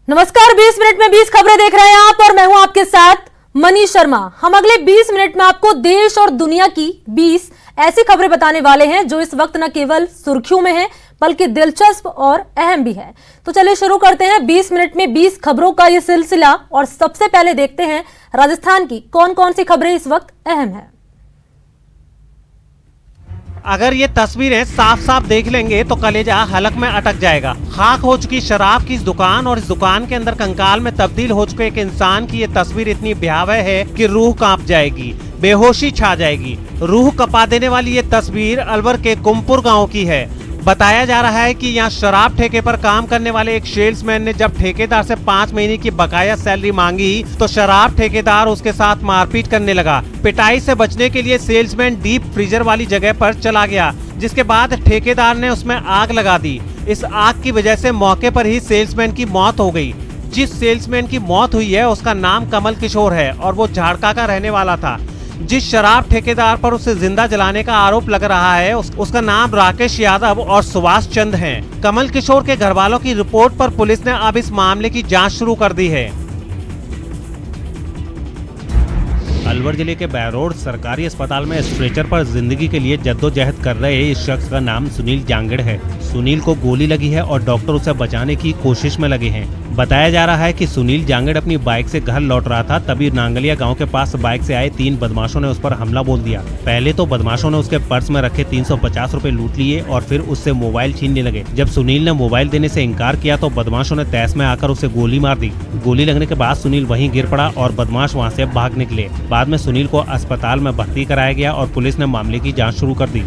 नमस्कार, 20 मिनट में 20 खबरें देख रहे हैं आप और मैं हूं आपके साथ मनीष शर्मा। हम अगले 20 मिनट में आपको देश और दुनिया की 20 ऐसी खबरें बताने वाले हैं जो इस वक्त न केवल सुर्खियों में है बल्कि दिलचस्प और अहम भी है। तो चलिए शुरू करते हैं 20 मिनट में 20 खबरों का ये सिलसिला और सबसे पहले देखते हैं राजस्थान की कौन कौन सी खबरें इस वक्त अहम है। अगर ये तस्वीरें साफ साफ देख लेंगे तो कलेजा हलक में अटक जाएगा। खाक हो चुकी शराब की इस दुकान और इस दुकान के अंदर कंकाल में तब्दील हो चुके एक इंसान की ये तस्वीर इतनी भयावह है कि रूह कांप जाएगी, बेहोशी छा जाएगी। रूह कपा देने वाली ये तस्वीर अलवर के कुमपुर गांव की है। बताया जा रहा है कि यहाँ शराब ठेके पर काम करने वाले एक सेल्समैन ने जब ठेकेदार से 5 महीने की बकाया सैलरी मांगी तो शराब ठेकेदार उसके साथ मारपीट करने लगा। पिटाई से बचने के लिए सेल्समैन डीप फ्रीजर वाली जगह पर चला गया, जिसके बाद ठेकेदार ने उसमें आग लगा दी। इस आग की वजह से मौके पर ही सेल्समैन की मौत हो गई। जिस सेल्समैन की मौत हुई है उसका नाम कमल किशोर है और वो झाड़का का रहने वाला था। जिस शराब ठेकेदार पर उसे जिंदा जलाने का आरोप लग रहा है उसका नाम राकेश यादव और सुभाष चंद है। कमल किशोर के घर वालों की रिपोर्ट पर पुलिस ने अब इस मामले की जांच शुरू कर दी है। अलवर जिले के बैरोड सरकारी अस्पताल में स्ट्रेचर पर जिंदगी के लिए जद्दोजहद कर रहे इस शख्स का नाम सुनील जांगड़ है। सुनील को गोली लगी है और डॉक्टर उसे बचाने की कोशिश में लगे हैं। बताया जा रहा है कि सुनील जांगड़ अपनी बाइक से घर लौट रहा था, तभी नांगलिया गांव के पास बाइक से आए 3 बदमाशों ने उस पर हमला बोल दिया। पहले तो बदमाशों ने उसके पर्स में रखे 350 रुपए लूट लिए और फिर उससे मोबाइल छीनने लगे। जब सुनील ने मोबाइल देने से इनकार किया तो बदमाशों ने तैस में आकर उसे गोली मार दी। गोली लगने के बाद सुनील वहीं गिर पड़ा और बदमाश वहाँ से भाग निकले। बाद में सुनील को अस्पताल में भर्ती कराया गया और पुलिस ने मामले की जाँच शुरू कर दी।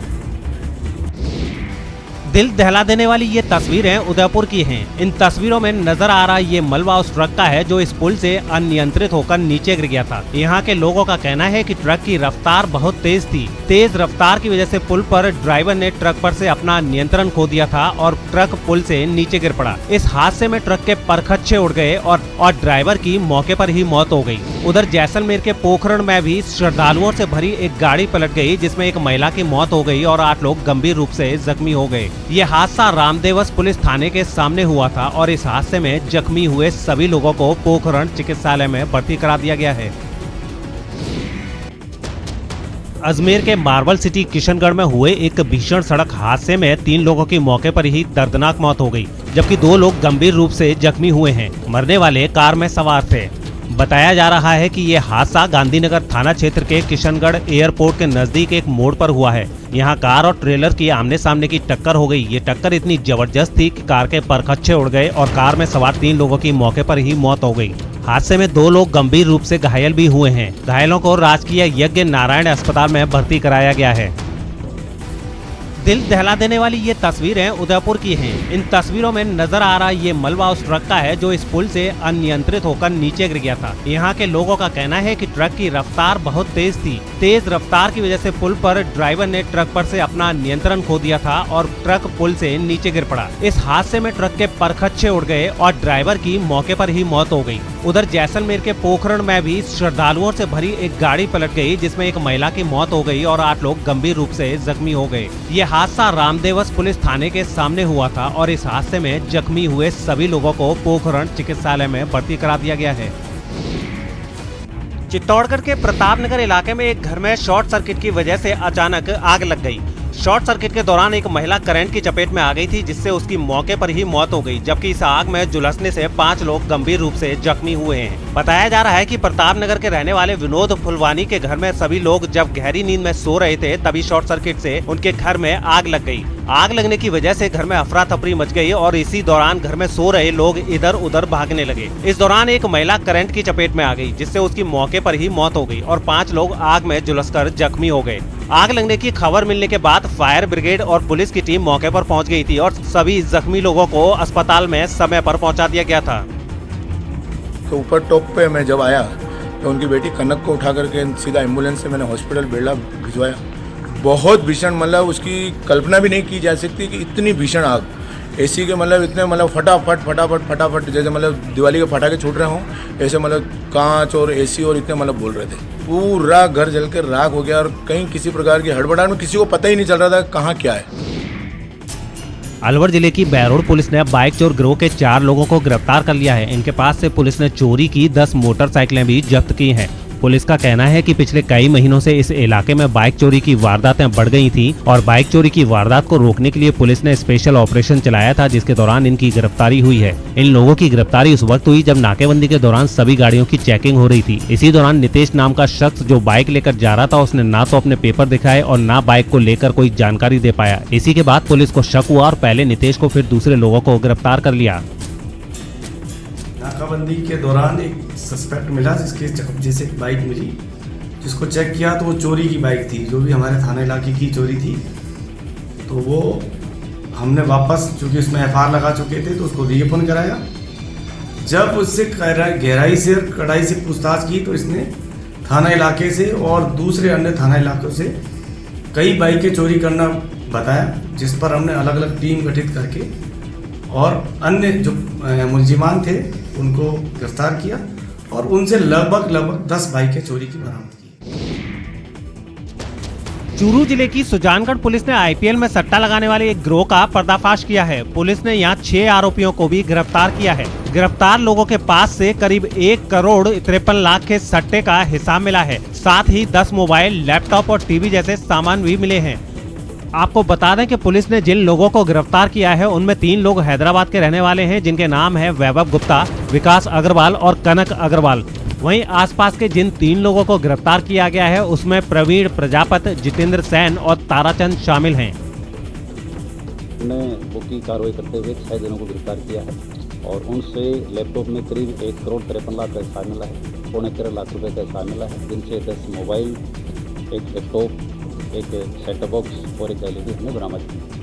दिल दहला देने वाली ये तस्वीरें उदयपुर की हैं। इन तस्वीरों में नजर आ रहा ये मलबा उस ट्रक का है जो इस पुल से अनियंत्रित होकर नीचे गिर गया था। यहाँ के लोगों का कहना है कि ट्रक की रफ्तार बहुत तेज थी। तेज रफ्तार की वजह से पुल पर ड्राइवर ने ट्रक पर से अपना नियंत्रण खो दिया था और ट्रक पुल से नीचे गिर पड़ा। इस हादसे में ट्रक के परखच्चे उड़ गए और ड्राइवर की मौके पर ही मौत हो गई। उधर जैसलमेर के पोखरण में भी श्रद्धालुओं से भरी एक गाड़ी पलट गई, जिसमें एक महिला की मौत हो गई और 8 लोग गंभीर रूप से जख्मी हो गए। ये हादसा रामदेवस पुलिस थाने के सामने हुआ था और इस हादसे में जख्मी हुए सभी लोगों को पोखरण चिकित्सालय में भर्ती करा दिया गया है। अजमेर के मार्बल सिटी किशनगढ़ में हुए एक भीषण सड़क हादसे में 3 लोगों की मौके पर ही दर्दनाक मौत हो गई, जबकि 2 लोग गंभीर रूप से जख्मी हुए हैं। मरने वाले कार में सवार थे। बताया जा रहा है कि ये हादसा गांधीनगर थाना क्षेत्र के किशनगढ़ एयरपोर्ट के नजदीक एक मोड़ पर हुआ है। यहाँ कार और ट्रेलर की आमने सामने की टक्कर हो गई। ये टक्कर इतनी जबरदस्त थी कि कार के परखच्चे उड़ गए और कार में सवार 3 लोगों की मौके पर ही मौत हो गई। हादसे में 2 लोग गंभीर रूप से घायल भी हुए हैं। घायलों को राजकीय यज्ञ नारायण अस्पताल में भर्ती कराया गया है। दिल दहला देने वाली ये तस्वीरें उदयपुर की हैं। इन तस्वीरों में नजर आ रहा ये मलबा उस ट्रक का है जो इस पुल से अनियंत्रित होकर नीचे गिर गया था। यहाँ के लोगों का कहना है कि ट्रक की रफ्तार बहुत तेज थी। तेज रफ्तार की वजह से पुल पर ड्राइवर ने ट्रक पर से अपना नियंत्रण खो दिया था और ट्रक पुल से नीचे गिर पड़ा। इस हादसे में ट्रक के परखच्चे उड़ गए और ड्राइवर की मौके पर ही मौत हो गई। उधर जैसलमेर के पोखरण में भी श्रद्धालुओं से भरी एक गाड़ी पलट गई, जिसमें एक महिला की मौत हो गई और 8 लोग गंभीर रूप से जख्मी हो गए। ये हादसा रामदेवस पुलिस थाने के सामने हुआ था और इस हादसे में जख्मी हुए सभी लोगों को पोखरण चिकित्सालय में भर्ती करा दिया गया है। चित्तौड़गढ़ के प्रतापनगर इलाके में एक घर में शॉर्ट सर्किट की वजह से अचानक आग लग गई। शॉर्ट सर्किट के दौरान एक महिला करंट की चपेट में आ गई थी, जिससे उसकी मौके पर ही मौत हो गई, जबकि इस आग में झुलसने से 5 लोग गंभीर रूप से जख्मी हुए हैं। बताया जा रहा है कि प्रतापनगर के रहने वाले विनोद फुलवानी के घर में सभी लोग जब गहरी नींद में सो रहे थे तभी शॉर्ट सर्किट से उनके घर में आग लग गई। आग लगने की वजह से घर में अफरा तफरी मच गई और इसी दौरान घर में सो रहे लोग इधर उधर भागने लगे। इस दौरान एक महिला करंट की चपेट में आ गई, जिससे उसकी मौके पर ही मौत हो गई और 5 लोग आग में झुलसकर जख्मी हो गए। आग लगने की खबर मिलने के बाद फायर ब्रिगेड और पुलिस की टीम मौके पर पहुंच गई थी और सभी जख्मी लोगों को अस्पताल में समय पर पहुंचा दिया गया था। तो ऊपर टॉप पे मैं जब आया तो उनकी बेटी कनक को उठा करके सीधा एम्बुलेंस से मैंने हॉस्पिटल बेड़ा भिजवाया। बहुत भीषण, मतलब उसकी कल्पना भी नहीं की जा सकती कि इतनी भीषण आग। एसी के मतलब इतने मतलब फटाफट जैसे मतलब दिवाली के पटाखे छूट रहे हों, ऐसे मतलब कांच और एसी और इतने मतलब बोल रहे थे। पूरा घर जलकर राख हो गया और कहीं किसी प्रकार की हड़बड़ाहट में किसी को पता ही नहीं चल रहा था कहाँ क्या है। अलवर जिले की बैरोड पुलिस ने बाइक चोर गिरोह के 4 लोगों को गिरफ्तार कर लिया है। इनके पास से पुलिस ने चोरी की 10 मोटरसाइकिलें भी जब्त की हैं। पुलिस का कहना है कि पिछले कई महीनों से इस इलाके में बाइक चोरी की वारदातें बढ़ गई थी और बाइक चोरी की वारदात को रोकने के लिए पुलिस ने स्पेशल ऑपरेशन चलाया था, जिसके दौरान इनकी गिरफ्तारी हुई है। इन लोगों की गिरफ्तारी उस वक्त हुई जब नाकेबंदी के दौरान सभी गाड़ियों की चेकिंग हो रही थी। इसी दौरान नितेश नाम का शख्स जो बाइक लेकर जा रहा था, उसने ना तो अपने पेपर दिखाए और ना बाइक को लेकर कोई जानकारी दे पाया। इसी के बाद पुलिस को शक हुआ और पहले नितेश को फिर दूसरे लोगों को गिरफ्तार कर लिया। नाकाबंदी के दौरान एक सस्पेक्ट मिला जिसके कब्जे से एक बाइक मिली, जिसको चेक किया तो वो चोरी की बाइक थी, जो भी हमारे थाना इलाके की चोरी थी। तो वो हमने वापस, चूँकि उसमें FIR लगा चुके थे, तो उसको रीओपन कराया। जब उससे गहराई से कड़ाई से पूछताछ की तो इसने थाना इलाके से और दूसरे अन्य थाना इलाकों से कई बाइकें चोरी करना बताया, जिस पर हमने अलग अलग टीम गठित करके और अन्य जो मुलजिमान थे उनको गिरफ्तार किया और उनसे लगभग 10 बाइकें चोरी की बरामद की। चूरू जिले की सुजानगढ़ पुलिस ने IPL में सट्टा लगाने वाले एक गिरोह का पर्दाफाश किया है। पुलिस ने यहां 6 आरोपियों को भी गिरफ्तार किया है। गिरफ्तार लोगों के पास से करीब 1 करोड़ 53 लाख के सट्टे का हिसाब मिला है। साथ ही 10 मोबाइल, लैपटॉप और टीवी जैसे सामान भी मिले हैं। आपको बता दें कि पुलिस ने जिन लोगों को गिरफ्तार किया है उनमें 3 लोग हैदराबाद के रहने वाले हैं, जिनके नाम है वैभव गुप्ता, विकास अग्रवाल और कनक अग्रवाल। वहीं आसपास के जिन 3 लोगों को गिरफ्तार किया गया है उसमें प्रवीण प्रजापति, जितेंद्र सैन और ताराचंद शामिल हैं। ने बुक की कार्रवाई करते हुए 6 जनों को गिरफ्तार किया है और उनसे लैपटॉप में करीब 1 करोड़ 53 लाख का हिसाब मिला है, 13.25 लाख रुपए का हिसाब मिला है, जिनसे 10 मोबाइल, एक लैपटॉप, एक सेट बॉक्स और एक LED हमने बरामद की।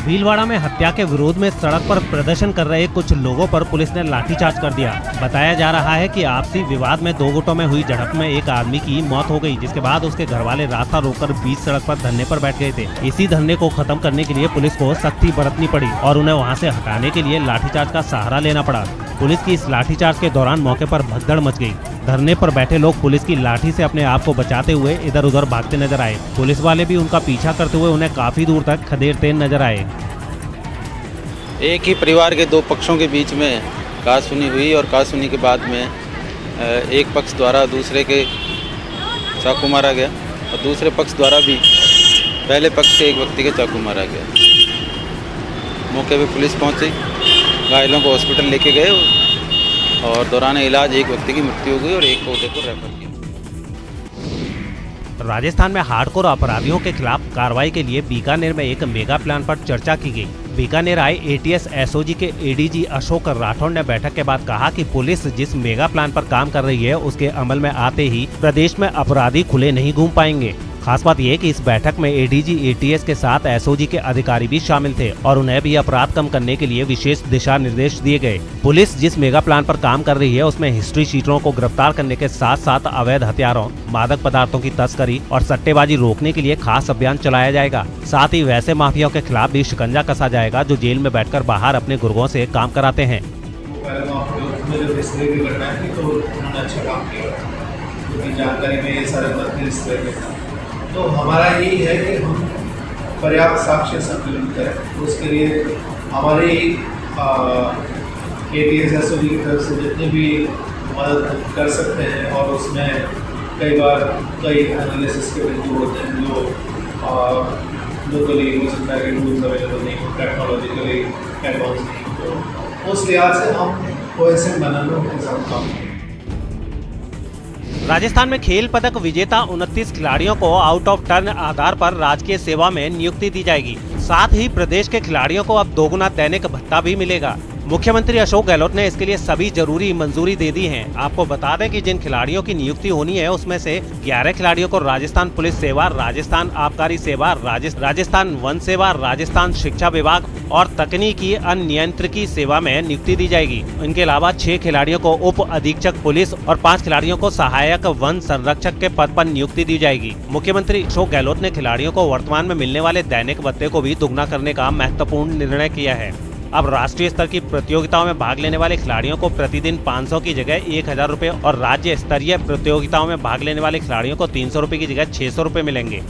भीलवाड़ा में हत्या के विरोध में सड़क पर प्रदर्शन कर रहे कुछ लोगों पर पुलिस ने लाठीचार्ज कर दिया। बताया जा रहा है कि आपसी विवाद में 2 गुटों में हुई झड़प में एक आदमी की मौत हो गई, जिसके बाद उसके घर वाले रास्ता रोककर बीच सड़क पर धरने पर बैठ गए थे। इसी धरने को खत्म करने के लिए पुलिस को सख्ती बरतनी पड़ी और उन्हें वहां से हटाने के लिए लाठीचार्ज का सहारा लेना पड़ा। पुलिस की इस लाठीचार्ज के दौरान मौके पर भगदड़ मच गई। धरने पर बैठे लोग पुलिस की लाठी से अपने आप को बचाते हुए इधर उधर भागते नजर आए। पुलिस वाले भी उनका पीछा करते हुए उन्हें काफी दूर तक खदेड़ते नजर आए। एक ही परिवार के 2 पक्षों के बीच में कहासुनी हुई और कहासुनी के बाद में एक पक्ष द्वारा दूसरे के चाकू मारा गया और दूसरे पक्ष द्वारा भी पहले पक्ष के एक व्यक्ति के चाकू मारा गया। मौके पे पुलिस पहुंची, घायलों को हॉस्पिटल लेके गए और दौरान इलाज एक व्यक्ति की मृत्यु हो गई और एक को उदयपुर रेफर किया। राजस्थान में हार्डकोर अपराधियों के खिलाफ कार्रवाई के लिए बीकानेर में एक मेगा प्लान पर चर्चा की गई। बीकानेर आए ATS SOG के ADG अशोक राठौड़ ने बैठक के बाद कहा कि पुलिस जिस मेगा प्लान पर काम कर रही है उसके अमल में आते ही प्रदेश में अपराधी खुले नहीं घूम पाएंगे। खास बात यह कि इस बैठक में ADG ATS के साथ SOG के अधिकारी भी शामिल थे और उन्हें भी अपराध कम करने के लिए विशेष दिशा निर्देश दिए गए। पुलिस जिस मेगा प्लान पर काम कर रही है उसमें हिस्ट्री शीटरों को गिरफ्तार करने के साथ साथ अवैध हथियारों, मादक पदार्थों की तस्करी और सट्टेबाजी रोकने के लिए खास अभियान चलाया जाएगा। साथ ही वैसे माफियाओं के खिलाफ भी शिकंजा कसा जाएगा जो जेल में बैठकर बाहर अपने गुर्गों से काम कराते हैं। तो हमारा यही है कि हम पर्याप्त साक्ष्य संकलन करें। तो उसके लिए हमारे ATS SOG की तरफ से जितने भी मदद कर सकते हैं और उसमें कई बार कई एनालिसिस के बिंदु होते हैं जो लोकली हो सकता है कि टूल्स अवेलेबल नहीं हो, टेक्नोलॉजिकली एडवांस नहीं, तो उस लिहाज से हम OSM बनाने के साथ काम करें। राजस्थान में खेल पदक विजेता 29 खिलाड़ियों को आउट ऑफ टर्न आधार पर राजकीय सेवा में नियुक्ति दी जाएगी। साथ ही प्रदेश के खिलाड़ियों को अब 2 गुना दैनिक भत्ता भी मिलेगा। मुख्यमंत्री अशोक गहलोत ने इसके लिए सभी जरूरी मंजूरी दे दी है। आपको बता दें कि जिन खिलाड़ियों की नियुक्ति होनी है उसमें से 11 खिलाड़ियों को राजस्थान पुलिस सेवा, राजस्थान आबकारी सेवा, राजस्थान वन सेवा, राजस्थान शिक्षा विभाग और तकनीकी अनियंत्रिकी सेवा में नियुक्ति दी जाएगी। इनके अलावा 6 खिलाड़ियों को उप अधीक्षक पुलिस और 5 खिलाड़ियों को सहायक वन संरक्षक के पद पर नियुक्ति दी जाएगी। मुख्यमंत्री अशोक गहलोत ने खिलाड़ियों को वर्तमान में मिलने वाले दैनिक भत्ते को भी दुगना करने का महत्वपूर्ण निर्णय किया है। अब राष्ट्रीय स्तर की प्रतियोगिताओं में भाग लेने वाले खिलाड़ियों को प्रतिदिन 500 की जगह 1000 रुपए और राज्य स्तरीय प्रतियोगिताओं में भाग लेने वाले खिलाड़ियों को 300 रुपए की जगह 600 रुपए मिलेंगे।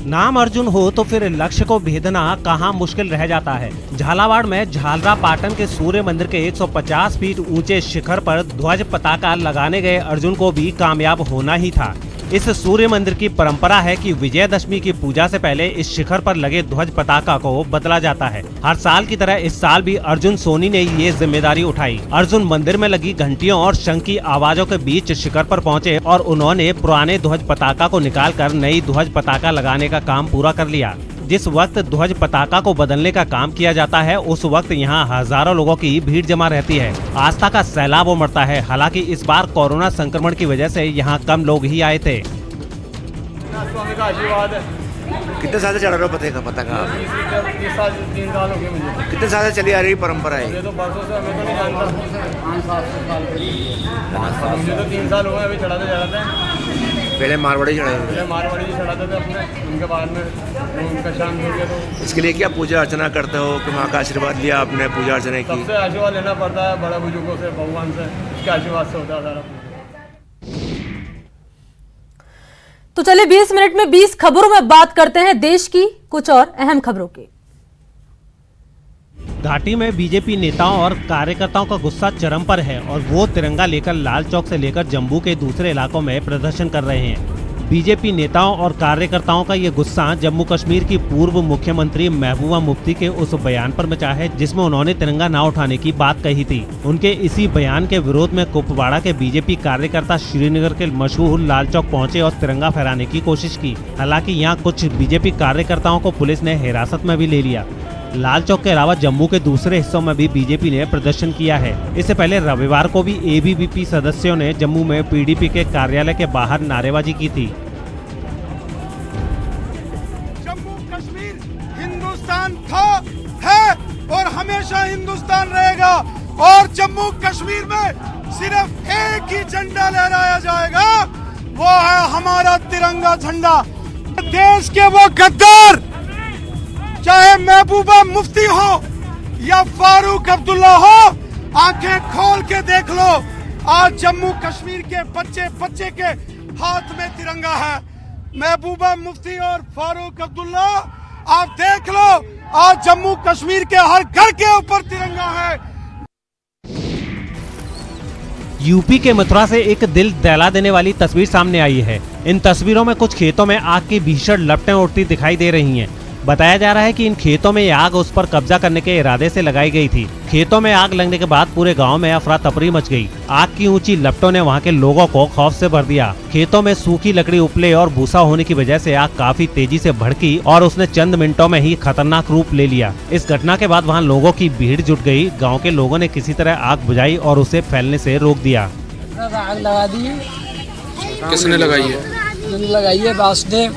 नाम अर्जुन हो तो फिर लक्ष्य को भेदना कहाँ मुश्किल रह जाता है। झालावाड़ में झालरा पाटन के सूर्य मंदिर के 150 फीट ऊंचे शिखर पर ध्वज पताका लगाने गए अर्जुन को भी कामयाब होना ही था। इस सूर्य मंदिर की परंपरा है कि विजयदशमी की पूजा से पहले इस शिखर पर लगे ध्वज पताका को बदला जाता है। हर साल की तरह इस साल भी अर्जुन सोनी ने ये जिम्मेदारी उठाई। अर्जुन मंदिर में लगी घंटियों और शंख की आवाजों के बीच शिखर पर पहुंचे और उन्होंने पुराने ध्वज पताका को निकालकर नई ध्वज पताका लगाने का काम पूरा कर लिया। जिस वक्त ध्वज पताका को बदलने का काम किया जाता है उस वक्त यहाँ हजारों लोगों की भीड़ जमा रहती है। आस्था का सैलाब उमड़ता है। हालांकि इस बार कोरोना संक्रमण की वजह से यहाँ कम लोग ही आए थे। स्वामी का आशीर्वाद है। कितने साल से चढ़ रहे हो पताका? 3 साल हो गए मुझे। कितने साल से चली आ रही परंपरा है? मुझे तो बरसों से, हमें तो नहीं जानता। 5 साल मुझे तो 3 साल हुए अभी चढ़ाते पहले मारवाड़ी चढ़ाते थे। पहले मारवाड़ी जी चढ़ाते थे अपने, उनके बाद में उनका शांत हो गया। तो इसके लिए क्या पूजा अर्चना करते हो कि माँ का आशीर्वाद लिया आपने, पूजा अर्चना की? सबसे आशीर्वाद लेना पड़ता है, बड़े बुजुर्गों से, भगवान से, उसके आशीर्वाद से होता है सारा। तो चलिए 20 मिनट में 20 खबरों में बात करते हैं देश की कुछ और अहम खबरों की। घाटी में बीजेपी नेताओं और कार्यकर्ताओं का गुस्सा चरम पर है और वो तिरंगा लेकर लाल चौक से लेकर जम्मू के दूसरे इलाकों में प्रदर्शन कर रहे हैं। बीजेपी नेताओं और कार्यकर्ताओं का ये गुस्सा जम्मू कश्मीर की पूर्व मुख्यमंत्री महबूबा मुफ्ती के उस बयान पर मचा है जिसमें उन्होंने तिरंगा न उठाने की बात कही थी। उनके इसी बयान के विरोध में कुपवाड़ा के बीजेपी कार्यकर्ता श्रीनगर के मशहूर लाल चौक पहुंचे और तिरंगा फहराने की कोशिश की। हालांकि यहाँ कुछ बीजेपी कार्यकर्ताओं को पुलिस ने हिरासत में भी ले लिया। लाल चौक के अलावा जम्मू के दूसरे हिस्सों में भी बीजेपी ने प्रदर्शन किया है। इससे पहले रविवार को भी एबीवीपी सदस्यों ने जम्मू में पीडीपी के कार्यालय के बाहर नारेबाजी की थी। जम्मू कश्मीर हिंदुस्तान था, है और हमेशा हिंदुस्तान रहेगा और जम्मू कश्मीर में सिर्फ एक ही झंडा लहराया जाएगा, वो है हमारा तिरंगा झंडा। देश के वो गद्दार चाहे महबूबा मुफ्ती हो या फारूक अब्दुल्ला हो, आंखें खोल के देख लो, आज जम्मू कश्मीर के बच्चे बच्चे के हाथ में तिरंगा है। महबूबा मुफ्ती और फारूक अब्दुल्ला, आप देख लो, आज जम्मू कश्मीर के हर घर के ऊपर तिरंगा है। यूपी के मथुरा से एक दिल दहला देने वाली तस्वीर सामने आई है। इन तस्वीरों में कुछ खेतों में आग की भीषण लपटें उठती दिखाई दे रही हैं। बताया जा रहा है कि इन खेतों में आग उस पर कब्जा करने के इरादे से लगाई गई थी। खेतों में आग लगने के बाद पूरे गांव में अफरा तफरी मच गई। आग की ऊंची लपटों ने वहां के लोगों को खौफ से भर दिया। खेतों में सूखी लकड़ी उपले और भूसा होने की वजह से आग काफी तेजी से भड़की और उसने चंद मिनटों में ही खतरनाक रूप ले लिया। इस घटना के बाद वहां लोगों की भीड़ जुट गई। गाँव के लोगों ने किसी तरह आग बुझाई और उसे फैलने से रोक दिया। आग लगा दी है। किसने लगाई है? लगाई है वासुदेव,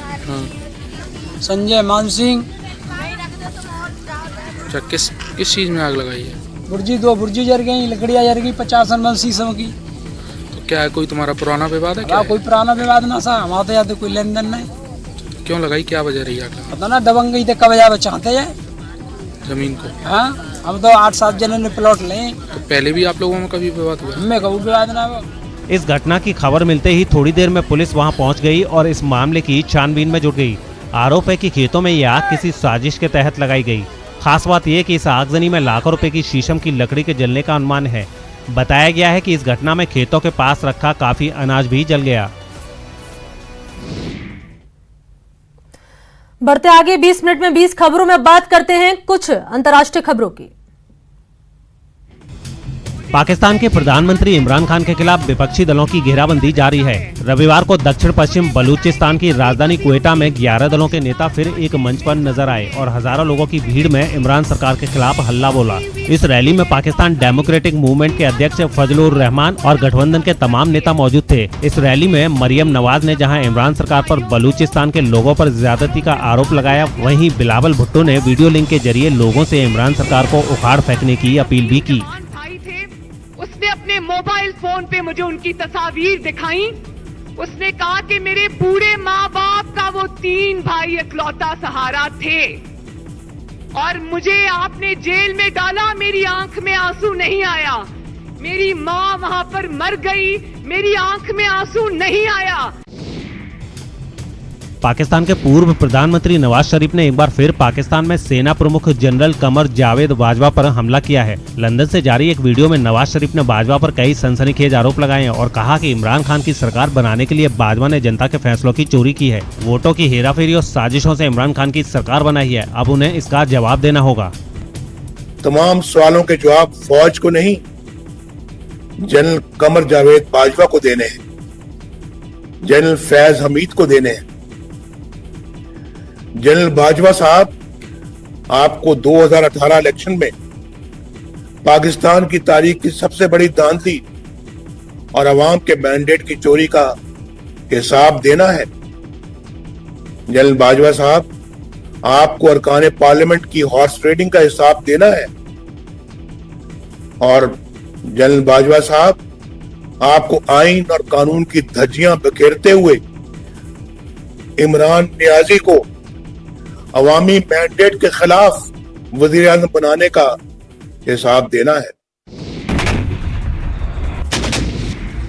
संजय, मान सिंह। अच्छा, किस चीज में आग लगाई है? दो बुर्जी जल गई, लकड़ियाँ जल गई 50 शीशों की। तो क्या है, कोई तुम्हारा पुराना विवाद है क्या? कोई पुराना विवाद ना सा, हमारा तो याद कोई लेन देन नहीं। क्यों लगाई, क्या वजह रही आग? पता ना, दबंग गई थे कब जा चाहते हैं जमीन को। हाँ, हम तो 8-7 जने ने प्लॉट लें। तो पहले भी आप लोगों में कभी विवाद हुआ? हमें कभी विवाद ना हुआ। इस घटना की खबर मिलते ही थोड़ी देर में पुलिस वहां पहुंच गई और इस मामले की छानबीन में जुट गई। आरोप है कि खेतों में ये आग किसी साजिश के तहत लगाई गई। खास बात यह कि इस आगजनी में लाखों रुपए की शीशम की लकड़ी के जलने का अनुमान है। बताया गया है कि इस घटना में खेतों के पास रखा काफी अनाज भी जल गया। बढ़ते आगे 20 मिनट में 20 खबरों में बात करते हैं कुछ अंतर्राष्ट्रीय खबरों की। पाकिस्तान के प्रधानमंत्री इमरान खान के खिलाफ विपक्षी दलों की घेराबंदी जारी है। रविवार को दक्षिण पश्चिम बलूचिस्तान की राजधानी क्वेटा में 11 दलों के नेता फिर एक मंच पर नजर आए और हजारों लोगों की भीड़ में इमरान सरकार के खिलाफ हल्ला बोला। इस रैली में पाकिस्तान डेमोक्रेटिक मूवमेंट के अध्यक्ष फजलुर रहमान और गठबंधन के तमाम नेता मौजूद थे। इस रैली में मरियम नवाज ने जहाँ इमरान सरकार पर बलूचिस्तान के लोगों पर ज्यादती का आरोप लगाया, वहीं बिलावल भुट्टो ने वीडियो लिंक के जरिए लोगों से इमरान सरकार को उखाड़ फेंकने की अपील भी की। उसने अपने मोबाइल फोन पे मुझे उनकी तस्वीर दिखाई। उसने कहा कि मेरे बूढ़े माँ बाप का वो 3 भाई इकलौता सहारा थे और मुझे आपने जेल में डाला, मेरी आंख में आंसू नहीं आया। मेरी माँ वहां पर मर गई, मेरी आंख में आंसू नहीं आया। पाकिस्तान के पूर्व प्रधानमंत्री नवाज शरीफ ने एक बार फिर पाकिस्तान में सेना प्रमुख जनरल कमर जावेद बाजवा पर हमला किया है। लंदन से जारी एक वीडियो में नवाज शरीफ ने बाजवा पर कई सनसनीखेज आरोप लगाए हैं और कहा कि इमरान खान की सरकार बनाने के लिए बाजवा ने जनता के फैसलों की चोरी की है। वोटों की हेराफेरी और साजिशों से इमरान खान की सरकार बनाई है, अब उन्हें इसका जवाब देना होगा। तमाम सवालों के जवाब फौज को नहीं, जनरल कमर जावेद बाजवा को देने हैं, जनरल फैज हमीद को देने हैं। जनरल बाजवा साहब, आपको 2018 इलेक्शन में पाकिस्तान की तारीख की सबसे बड़ी धांधली और अवाम के मैंडेट की चोरी का हिसाब देना है। जनरल बाजवा साहब, आपको अरकान पार्लियामेंट की हॉर्स ट्रेडिंग का हिसाब देना है। और जनरल बाजवा साहब, आपको आइन और कानून की धज्जियां बिखेरते हुए इमरान नियाजी को अवामी मैंडेट के खिलाफ वजीर आज़म बनाने का हिसाब देना है।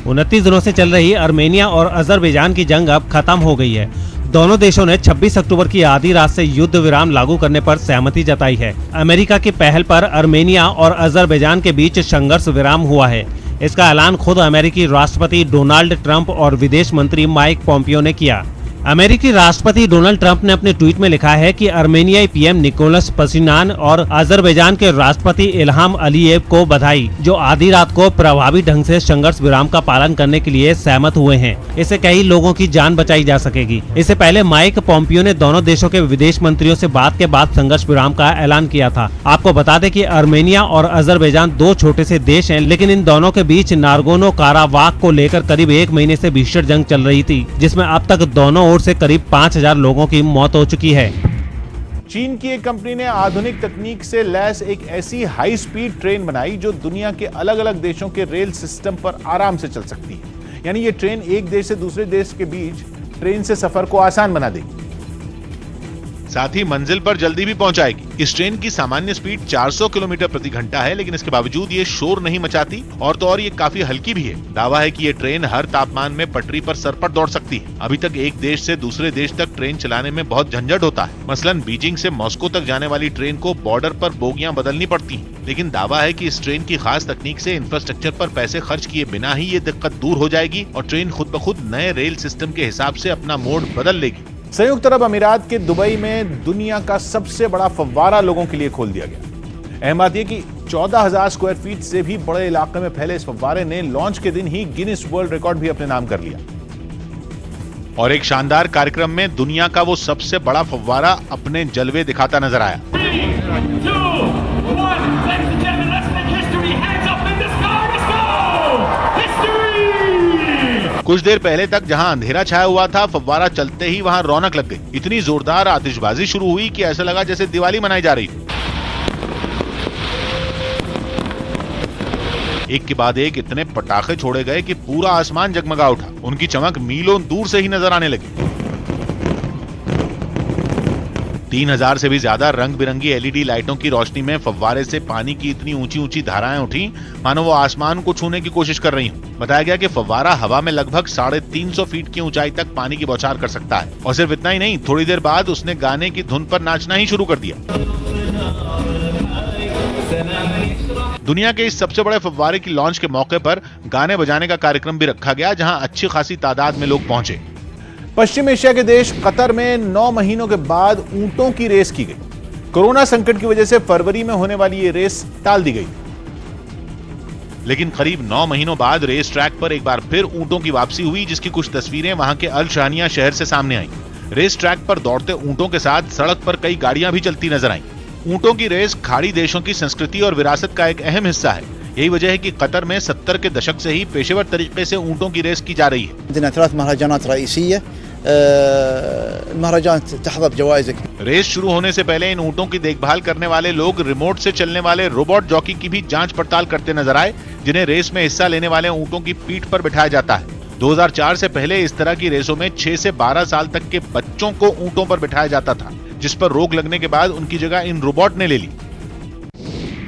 29 दिनों से चल रही आर्मेनिया और अजरबैजान की जंग अब खत्म हो गई है। दोनों देशों ने 26 अक्टूबर की आधी रात से युद्ध विराम लागू करने पर सहमति जताई है। अमेरिका की पहल पर आर्मेनिया और अजरबैजान के बीच संघर्ष विराम हुआ है। इसका ऐलान खुद अमेरिकी राष्ट्रपति डोनाल्ड ट्रंप और विदेश मंत्री माइक पोम्पियो ने किया। अमेरिकी राष्ट्रपति डोनाल्ड ट्रंप ने अपने ट्वीट में लिखा है कि आर्मेनियाई पीएम निकोलस पशिन्यान और अजरबैजान के राष्ट्रपति इल्हाम अलीयेव को बधाई, जो आधी रात को प्रभावी ढंग से संघर्ष विराम का पालन करने के लिए सहमत हुए हैं। इससे कई लोगों की जान बचाई जा सकेगी। इससे पहले माइक पोम्पियो ने दोनों देशों के विदेश मंत्रियों से बात के बाद संघर्ष विराम का ऐलान किया था। आपको बता दें कि आर्मेनिया और अजरबैजान दो छोटे से देश हैं, लेकिन इन दोनों के बीच नारगोनो काराबाख को लेकर करीब 1 महीने से भीषण जंग चल रही थी, जिसमें अब तक दोनों ओर से करीब 5000 लोगों की मौत हो चुकी है। चीन की एक कंपनी ने आधुनिक तकनीक से लैस एक ऐसी हाई स्पीड ट्रेन बनाई जो दुनिया के अलग अलग देशों के रेल सिस्टम पर आराम से चल सकती है। यानी ये ट्रेन एक देश से दूसरे देश के बीच ट्रेन से सफर को आसान बना देगी, साथ ही मंजिल पर जल्दी भी पहुंचाएगी। इस ट्रेन की सामान्य स्पीड 400 किलोमीटर प्रति घंटा है, लेकिन इसके बावजूद ये शोर नहीं मचाती और तो और ये काफी हल्की भी है। दावा है कि ये ट्रेन हर तापमान में पटरी पर सर पर दौड़ सकती है। अभी तक एक देश से दूसरे देश तक ट्रेन चलाने में बहुत झंझट होता है। मसलन बीजिंग से मॉस्को तक जाने वाली ट्रेन को बॉर्डर पर बोगियां बदलनी पड़ती हैं। लेकिन दावा है कि इस ट्रेन की खास तकनीक से इंफ्रास्ट्रक्चर पर पैसे खर्च किए बिना ही ये दिक्कत दूर हो जाएगी और ट्रेन खुद ब खुद नए रेल सिस्टम के हिसाब से अपना मोड बदल लेगी। संयुक्त अरब अमीरात के दुबई में दुनिया का सबसे बड़ा फव्वारा लोगों के लिए खोल दिया गया। अहम बात यह कि 14,000 स्क्वायर फीट से भी बड़े इलाके में फैले इस फव्वारे ने लॉन्च के दिन ही गिनीज वर्ल्ड रिकॉर्ड भी अपने नाम कर लिया और एक शानदार कार्यक्रम में दुनिया का वो सबसे बड़ा फव्वारा अपने जलवे दिखाता नजर आया। 3, 2, 1, ladies and gentlemen, let's make history. Hands up in the sky, let's go! History! कुछ देर पहले तक जहां अंधेरा छाया हुआ था, फव्वारा चलते ही वहां रौनक लग गई। इतनी जोरदार आतिशबाजी शुरू हुई कि ऐसा लगा जैसे दिवाली मनाई जा रही थी। एक के बाद एक इतने पटाखे छोड़े गए कि पूरा आसमान जगमगा उठा। उनकी चमक मीलों दूर से ही नजर आने लगी। 3000 से भी ज्यादा रंग बिरंगी एलईडी लाइटों की रोशनी में फव्वारे से पानी की इतनी ऊंची ऊंची धाराएं उठी मानो वो आसमान को छूने की कोशिश कर रही हूं। बताया गया कि फव्वारा हवा में लगभग 350 फीट की ऊंचाई तक पानी की बौछार कर सकता है। और सिर्फ इतना ही नहीं, थोड़ी देर बाद उसने गाने की धुन पर नाचना ही शुरू कर दिया। दुनिया के इस सबसे बड़े फव्वारे की लॉन्च के मौके पर गाने बजाने का कार्यक्रम भी रखा गया, जहां अच्छी खासी तादाद में लोग पहुंचे। पश्चिम एशिया के देश कतर में 9 महीनों के बाद ऊंटों की रेस की गई। कोरोना संकट की वजह से फरवरी में होने वाली ये रेस टाल दी गई, लेकिन करीब 9 महीनों बाद रेस ट्रैक पर एक बार फिर ऊंटों की वापसी हुई, जिसकी कुछ तस्वीरें वहां के अल शानिया शहर से सामने आई। रेस ट्रैक पर दौड़ते ऊंटों के साथ सड़क पर कई गाड़ियां भी चलती नजर आईं। ऊंटों की रेस खाड़ी देशों की संस्कृति और विरासत का एक अहम हिस्सा है। यही वजह है कि कतर में 70 के दशक से ही पेशेवर तरीके से ऊंटों की रेस की जा रही है। रेस शुरू होने से पहले इन ऊंटों की देखभाल करने वाले लोग रिमोट से चलने वाले रोबोट जॉकी की भी जांच पड़ताल करते नजर आए, जिन्हें रेस में हिस्सा लेने वाले ऊंटों की पीठ पर बिठाया जाता है। 2004 से पहले इस तरह की रेसों में 6 से 12 साल तक के बच्चों को ऊंटों पर बिठाया जाता था, जिस पर रोक लगने के बाद उनकी जगह इन रोबोट ने ले ली।